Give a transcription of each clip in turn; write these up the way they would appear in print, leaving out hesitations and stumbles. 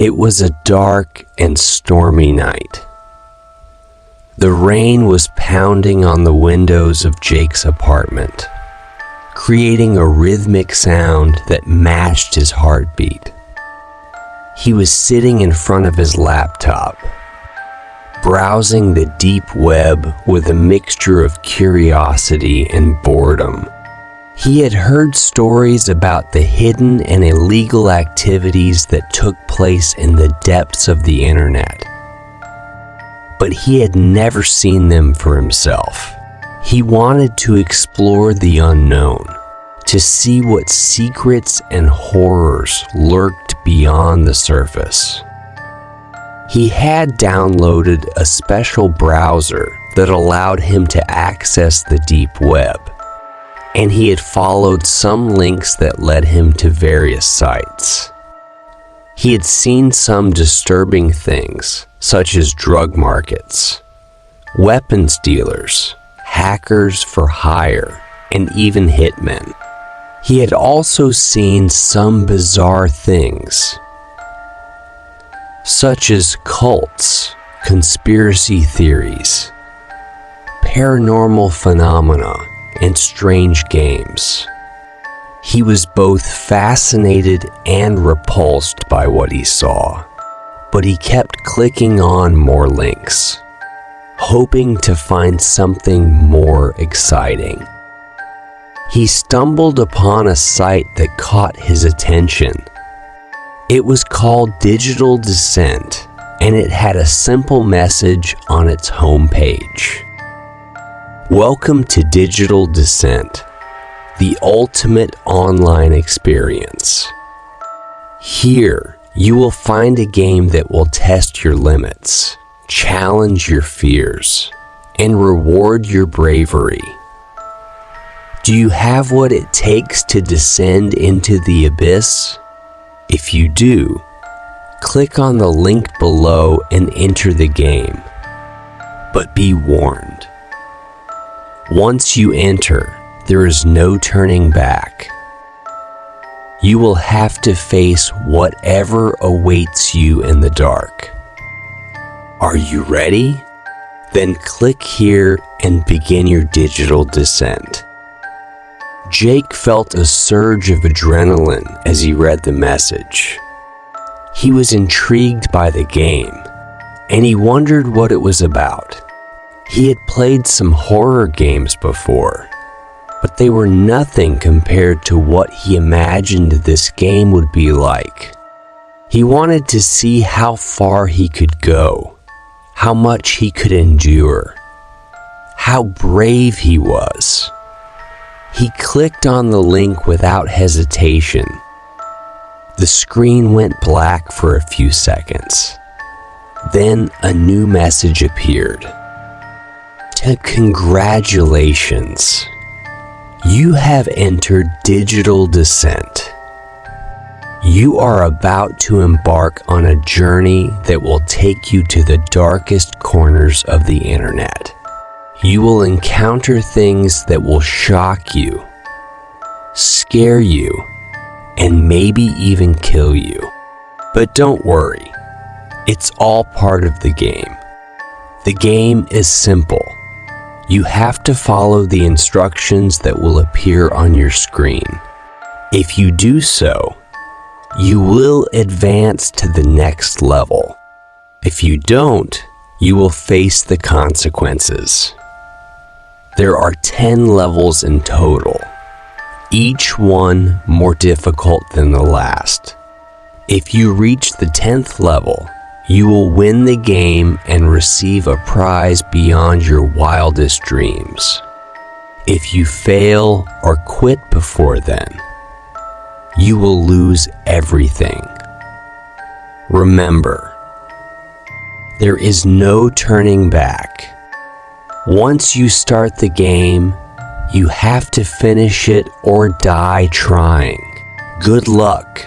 It was a dark and stormy night. The rain was pounding on the windows of Jake's apartment, creating a rhythmic sound that matched his heartbeat. He was sitting in front of his laptop, browsing the deep web with a mixture of curiosity and boredom. He had heard stories about the hidden and illegal activities that took place in the depths of the internet, but he had never seen them for himself. He wanted to explore the unknown, to see what secrets and horrors lurked beyond the surface. He had downloaded a special browser that allowed him to access the deep web, and he had followed some links that led him to various sites. He had seen some disturbing things, such as drug markets, weapons dealers, hackers for hire, and even hitmen. He had also seen some bizarre things, such as cults, conspiracy theories, paranormal phenomena, and strange games. He was both fascinated and repulsed by what he saw, but he kept clicking on more links, hoping to find something more exciting. He stumbled upon a site that caught his attention. It was called Digital Descent, and it had a simple message on its homepage. Welcome to Digital Descent, the ultimate online experience. Here, you will find a game that will test your limits, challenge your fears, and reward your bravery. Do you have what it takes to descend into the abyss? If you do, click on the link below and enter the game. But be warned. Once you enter, there is no turning back. You will have to face whatever awaits you in the dark. Are you ready? Then click here and begin your digital descent. Jake felt a surge of adrenaline as he read the message. He was intrigued by the game, and he wondered what it was about. He had played some horror games before, but they were nothing compared to what he imagined this game would be like. He wanted to see how far he could go, how much he could endure, how brave he was. He clicked on the link without hesitation. The screen went black for a few seconds. Then a new message appeared. Congratulations. You have entered Digital Descent. You are about to embark on a journey that will take you to the darkest corners of the internet. You will encounter things that will shock you, scare you, and maybe even kill you. But don't worry, it's all part of the game. The game is simple. You have to follow the instructions that will appear on your screen. If you do so, you will advance to the next level. If you don't, you will face the consequences. There are 10 levels in total, each one more difficult than the last. If you reach the 10th level, you will win the game and receive a prize beyond your wildest dreams. If you fail or quit before then, you will lose everything. Remember, there is no turning back. Once you start the game, you have to finish it or die trying. Good luck.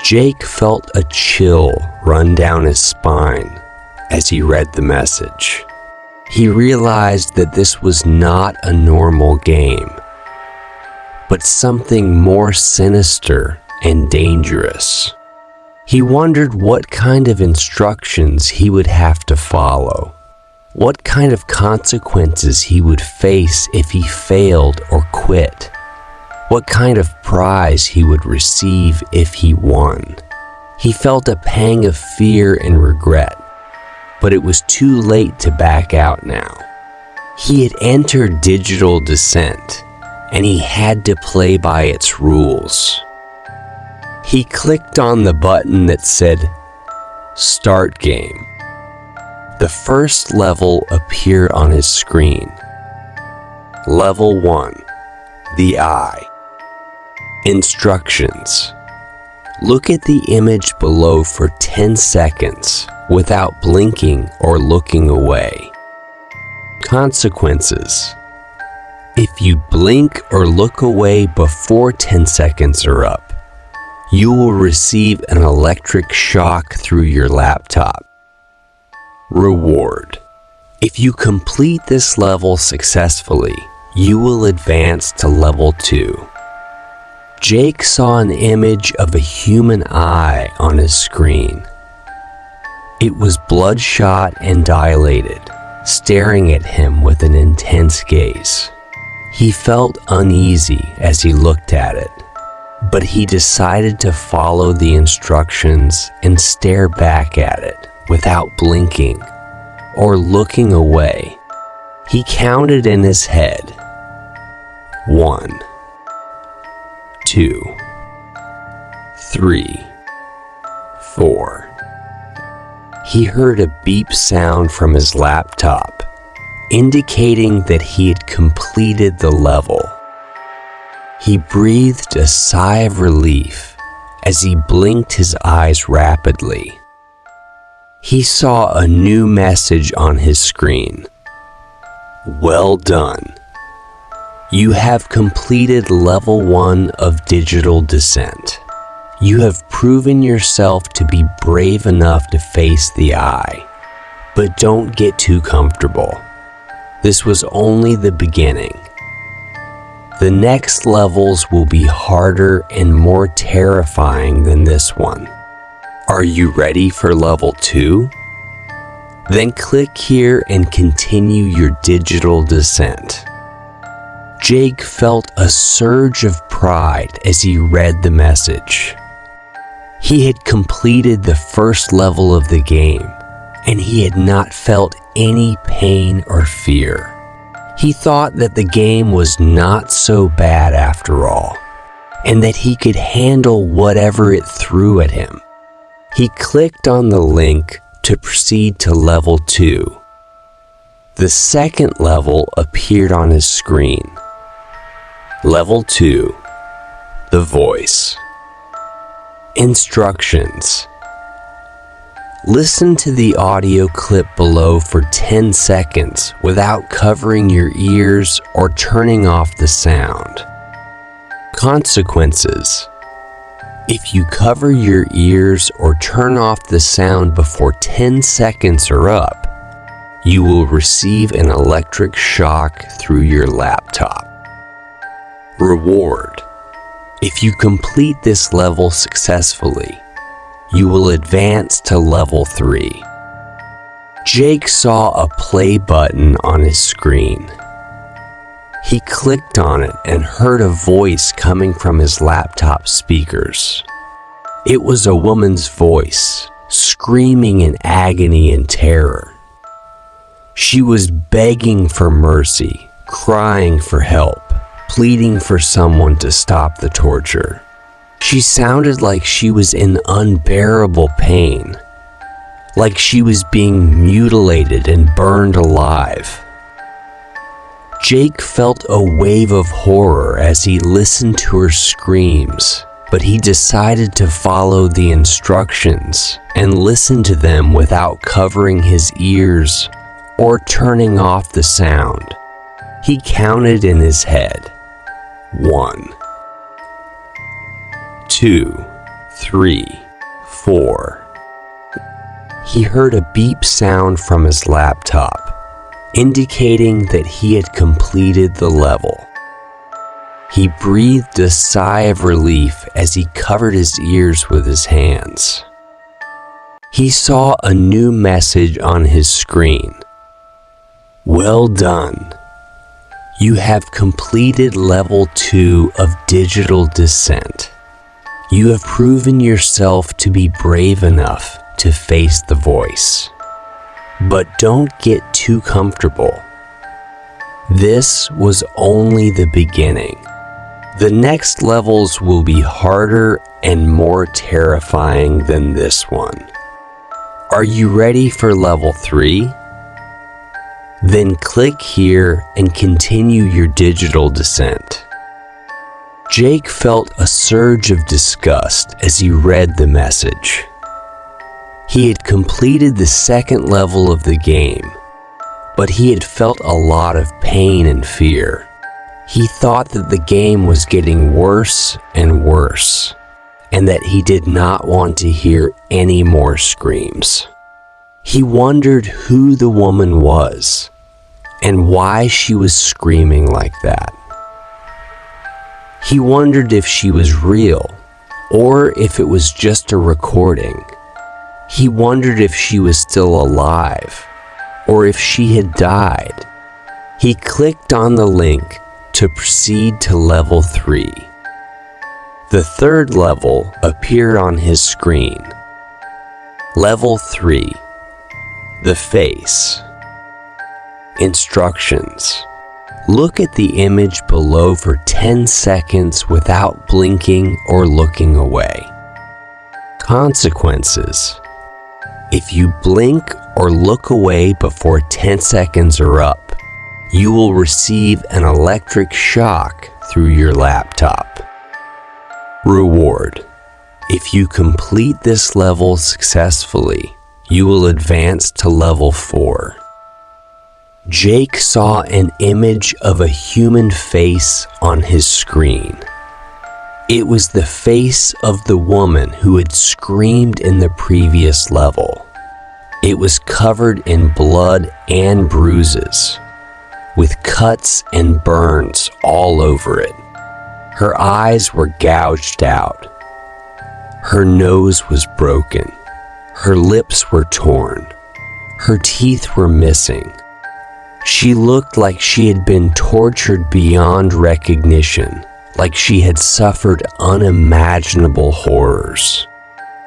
Jake felt a chill run down his spine as he read the message. He realized that this was not a normal game, but something more sinister and dangerous. He wondered what kind of instructions he would have to follow, what kind of consequences he would face if he failed or quit, what kind of prize he would receive if he won. He felt a pang of fear and regret, but it was too late to back out now. He had entered digital descent, and he had to play by its rules. He clicked on the button that said, "Start Game." The first level appeared on his screen. Level 1, The Eye. Instructions. Look at the image below for 10 seconds without blinking or looking away. Consequences. If you blink or look away before 10 seconds are up, you will receive an electric shock through your laptop. Reward. If you complete this level successfully, you will advance to level 2. Jake saw an image of a human eye on his screen. It was bloodshot and dilated, staring at him with an intense gaze. He felt uneasy as he looked at it, but he decided to follow the instructions and stare back at it without blinking or looking away. He counted in his head. 1, 2, 3, 4. He heard a beep sound from his laptop, indicating that he had completed the level. He breathed a sigh of relief as he blinked his eyes rapidly. He saw a new message on his screen. Well done. You have completed level 1 of digital descent. You have proven yourself to be brave enough to face the eye, but don't get too comfortable. This was only the beginning. The next levels will be harder and more terrifying than this one. Are you ready for level 2? Then click here and continue your digital descent. Jake felt a surge of pride as he read the message. He had completed the first level of the game, and he had not felt any pain or fear. He thought that the game was not so bad after all, and that he could handle whatever it threw at him. He clicked on the link to proceed to level 2. The second level appeared on his screen. Level 2, The Voice. Instructions. Listen to the audio clip below for 10 seconds without covering your ears or turning off the sound. Consequences. If you cover your ears or turn off the sound before 10 seconds are up, you will receive an electric shock through your laptop. Reward. If you complete this level successfully, you will advance to level 3. Jake saw a play button on his screen. He clicked on it and heard a voice coming from his laptop speakers. It was a woman's voice, screaming in agony and terror. She was begging for mercy, crying for help, pleading for someone to stop the torture. She sounded like she was in unbearable pain, like she was being mutilated and burned alive. Jake felt a wave of horror as he listened to her screams, but he decided to follow the instructions and listen to them without covering his ears or turning off the sound. He counted in his head. 1, 2, 3, 4. He heard a beep sound from his laptop, indicating that he had completed the level. He breathed a sigh of relief as he covered his ears with his hands. He saw a new message on his screen. Well done. You have completed level 2 of digital descent. You have proven yourself to be brave enough to face the voice. But don't get too comfortable. This was only the beginning. The next levels will be harder and more terrifying than this one. Are you ready for level 3? Then click here and continue your digital descent. Jake felt a surge of disgust as he read the message. He had completed the second level of the game, but he had felt a lot of pain and fear. He thought that the game was getting worse and worse, and that he did not want to hear any more screams. He wondered who the woman was, and why she was screaming like that. He wondered if she was real, or if it was just a recording. He wondered if she was still alive, or if she had died. He clicked on the link to proceed to level 3. The third level appeared on his screen. Level 3. The face. Instructions. Look at the image below for 10 seconds without blinking or looking away. Consequences. If you blink or look away before 10 seconds are up, you will receive an electric shock through your laptop. Reward. If you complete this level successfully, you will advance to level 4. Jake saw an image of a human face on his screen. It was the face of the woman who had screamed in the previous level. It was covered in blood and bruises, with cuts and burns all over it. Her eyes were gouged out. Her nose was broken. Her lips were torn. Her teeth were missing. She looked like she had been tortured beyond recognition, like she had suffered unimaginable horrors.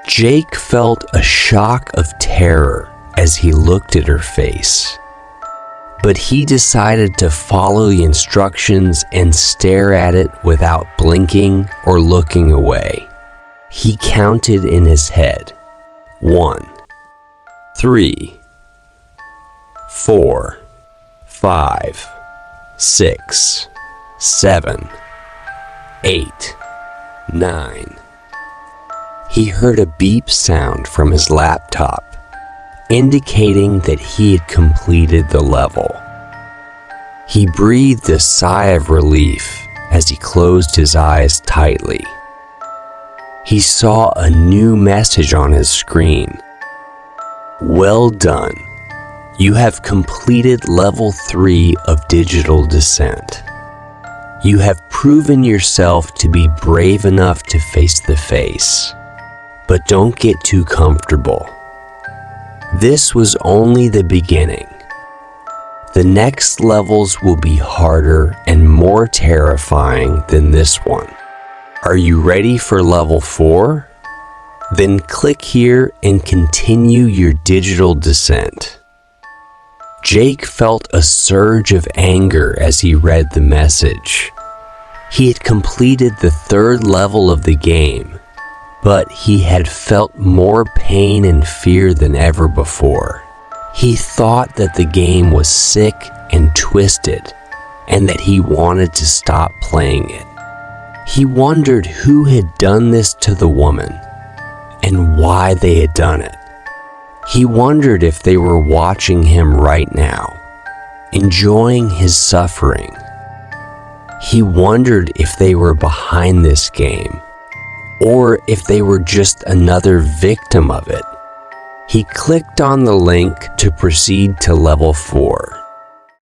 Jake felt a shock of terror as he looked at her face. But he decided to follow the instructions and stare at it without blinking or looking away. He counted in his head. 1, 3, 4, 5, 6, 7, 8, 9. He heard a beep sound from his laptop, indicating that he had completed the level. He breathed a sigh of relief as he closed his eyes tightly. He saw a new message on his screen. Well done. You have completed level 3 of digital descent. You have proven yourself to be brave enough to face the face. But don't get too comfortable. This was only the beginning. The next levels will be harder and more terrifying than this one. Are you ready for level 4? Then click here and continue your digital descent. Jake felt a surge of anger as he read the message. He had completed the third level of the game, but he had felt more pain and fear than ever before. He thought that the game was sick and twisted, and that he wanted to stop playing it. He wondered who had done this to the woman, and why they had done it. He wondered if they were watching him right now, enjoying his suffering. He wondered if they were behind this game, or if they were just another victim of it. He clicked on the link to proceed to level 4.